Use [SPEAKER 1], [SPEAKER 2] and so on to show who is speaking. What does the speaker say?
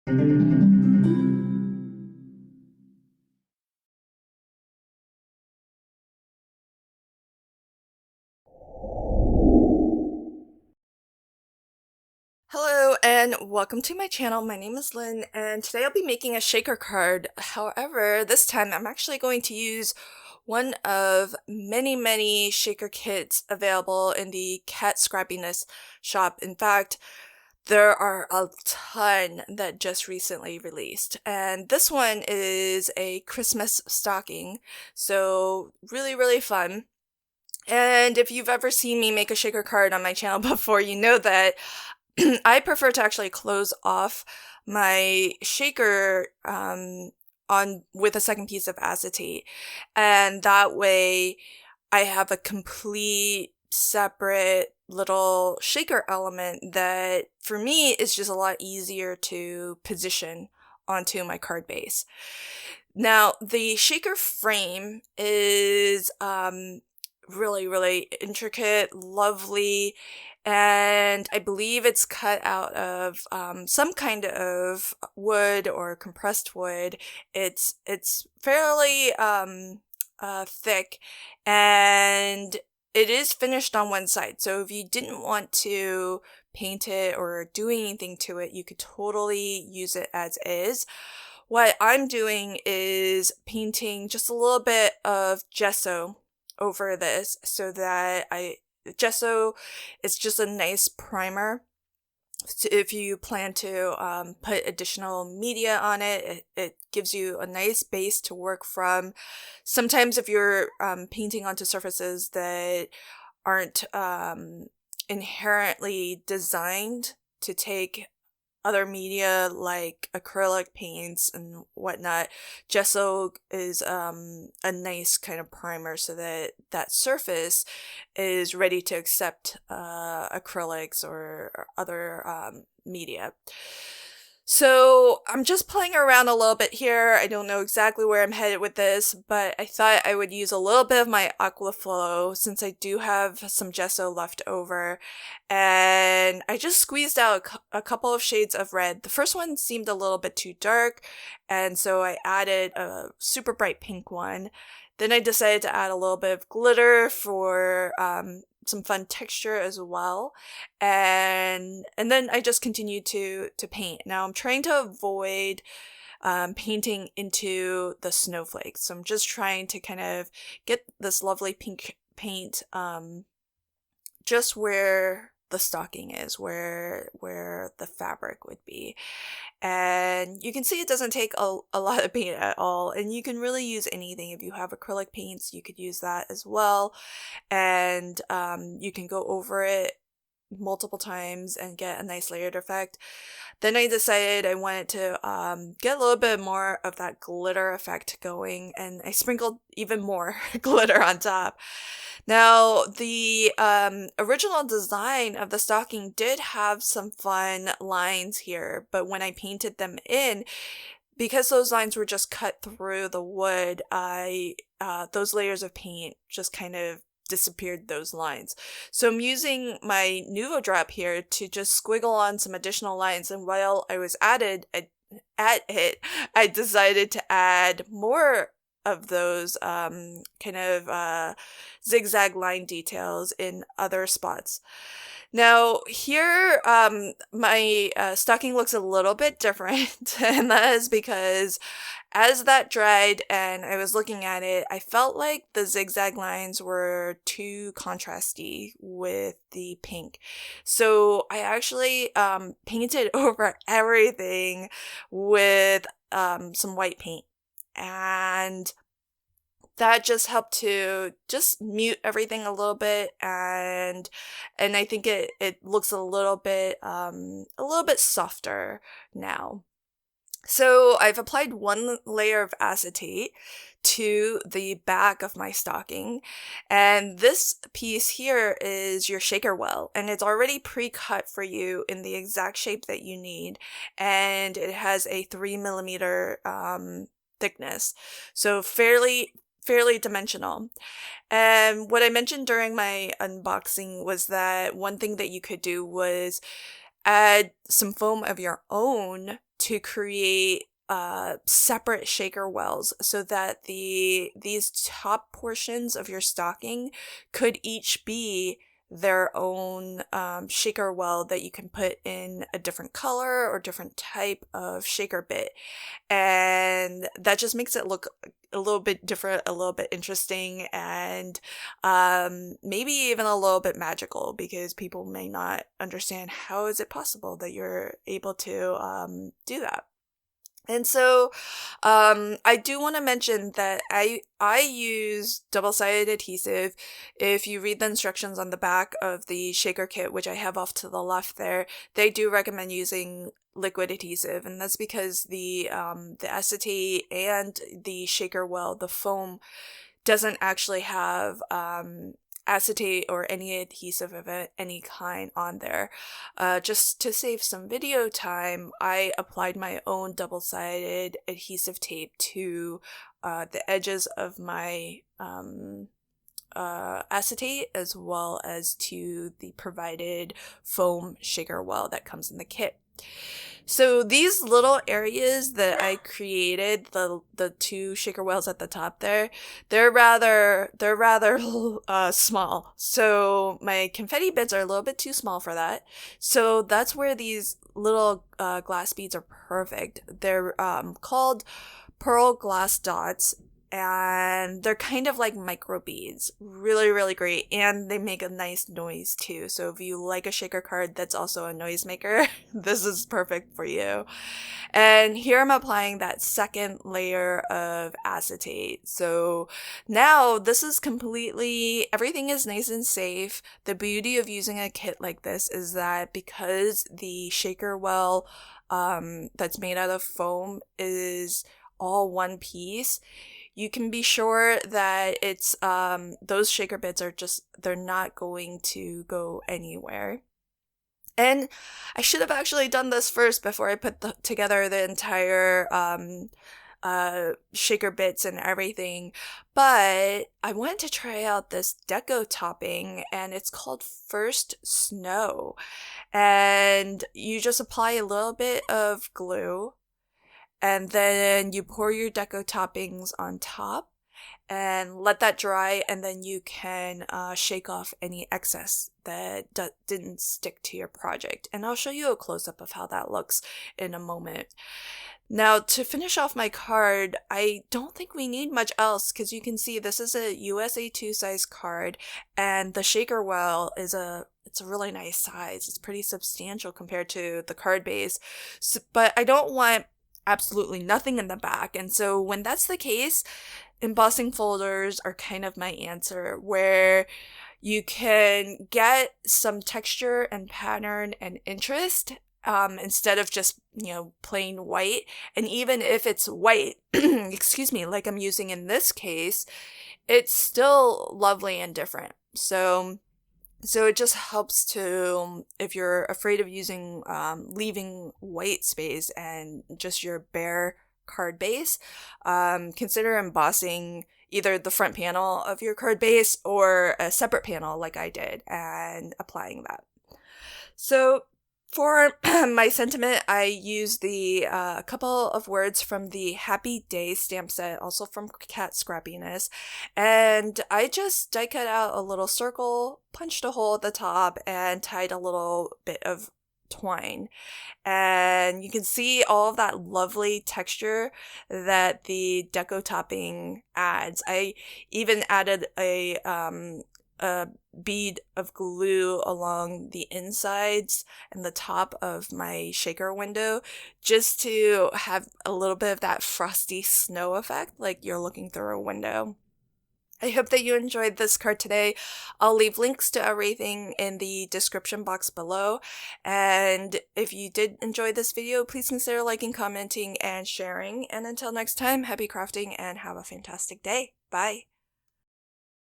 [SPEAKER 1] Hello and welcome to my channel. My name is Lynn and today I'll be making a shaker card. However, this time I'm actually going to use one of many shaker kits available in the cat scrappiness shop. In fact, there are a ton that just recently released, and this one is a Christmas stocking, so really fun. And if you've ever seen me make a shaker card on my channel before, you know that I prefer to actually close off my shaker on with a second piece of acetate, and that way I have a complete separate little shaker element that for me is just a lot easier to position onto my card base. Now, the shaker frame is really intricate, lovely, and I believe it's cut out of some kind of wood or compressed wood. It's fairly thick, and it is finished on one side. So if you didn't want to paint it or do anything to it, you could totally use it as is. What I'm doing is painting just a little bit of gesso over this so that gesso is just a nice primer. So if you plan to put additional media on it, it gives you a nice base to work from. Sometimes if you're painting onto surfaces that aren't inherently designed to take other media like acrylic paints and whatnot, gesso is a nice kind of primer so that that surface is ready to accept acrylics or other media. So I'm just playing around a little bit here. I don't know exactly where I'm headed with this, but I thought I would use a little bit of my Aquaflow since I do have some gesso left over. And I just squeezed out a couple of shades of red. The first one seemed a little bit too dark, and so I added a super bright pink one. Then I decided to add a little bit of glitter for some fun texture as well, and then I just continued to paint. Now I'm trying to avoid painting into the snowflakes, so I'm just trying to kind of get this lovely pink paint just where the stocking is, where the fabric would be. And you can see it doesn't take a lot of paint at all, and you can really use anything. If you have acrylic paints, you could use that as well, and you can go over it multiple times and get a nice layered effect. Then I decided I wanted to get a little bit more of that glitter effect going, and I sprinkled even more glitter on top. Now, the original design of the stocking did have some fun lines here, but when I painted them in, because those lines were just cut through the wood, those layers of paint just kind of disappeared those lines. So I'm using my Nuvo drop here to just squiggle on some additional lines, and while I was at it, I decided to add more of those kind of zigzag line details in other spots. Now here, my stocking looks a little bit different, and that is because as that dried and I was looking at it, I felt like the zigzag lines were too contrasty with the pink. So I actually painted over everything with some white paint. And that just helped to just mute everything a little bit, and I think it looks a little bit softer now. So I've applied one layer of acetate to the back of my stocking, and this piece here is your shaker well, and it's already pre-cut for you in the exact shape that you need, and it has a 3mm thickness, so fairly dimensional. And what I mentioned during my unboxing was that one thing that you could do was add some foam of your own to create separate shaker wells so that these top portions of your stocking could each be their own shaker well that you can put in a different color or different type of shaker bit. And that just makes it look a little bit different, a little bit interesting, and maybe even a little bit magical, because people may not understand how is it possible that you're able to do that. And so, I do want to mention that I use double-sided adhesive. If you read the instructions on the back of the shaker kit, which I have off to the left there, they do recommend using liquid adhesive, and that's because the acetate and the shaker well, the foam, doesn't actually have acetate or any adhesive of any kind on there. Just to save some video time, I applied my own double-sided adhesive tape to the edges of my acetate, as well as to the provided foam shaker well that comes in the kit. So these little areas that I created, the two shaker wells at the top there, they're rather small. So my confetti bits are a little bit too small for that. So that's where these little glass beads are perfect. They're called pearl glass dots, and they're kind of like micro beads. Really, really great. And they make a nice noise too. So if you like a shaker card that's also a noisemaker, this is perfect for you. And here I'm applying that second layer of acetate. So now this is completely, everything is nice and safe. The beauty of using a kit like this is that because the shaker well that's made out of foam is all one piece, you can be sure that it's those shaker bits are just, they're not going to go anywhere. And I should have actually done this first before I put together the entire shaker bits and everything, but I wanted to try out this deco topping, and it's called First Snow. And you just apply a little bit of glue, and then you pour your deco toppings on top and let that dry, and then you can shake off any excess that didn't stick to your project. And I'll show you a close-up of how that looks in a moment. Now, to finish off my card, I don't think we need much else, because you can see this is a USA 2 size card, and the shaker well it's a really nice size. It's pretty substantial compared to the card base. So, but I don't want absolutely nothing in the back. And so when that's the case, embossing folders are kind of my answer, where you can get some texture and pattern and interest instead of just, plain white. And even if it's white, excuse me, like I'm using in this case, it's still lovely and different. So it just helps to, if you're afraid of using, leaving white space and just your bare card base, consider embossing either the front panel of your card base or a separate panel like I did, and applying that. So for my sentiment, I used the couple of words from the Happy Day stamp set, also from Cat Scrappiness, and I just die cut out a little circle, punched a hole at the top, and tied a little bit of twine. And you can see all of that lovely texture that the deco topping adds. I even added a bead of glue along the insides and the top of my shaker window, just to have a little bit of that frosty snow effect, like you're looking through a window. I hope that you enjoyed this card today. I'll leave links to everything in the description box below. And if you did enjoy this video, please consider liking, commenting, and sharing. And until next time, happy crafting and have a fantastic day. Bye.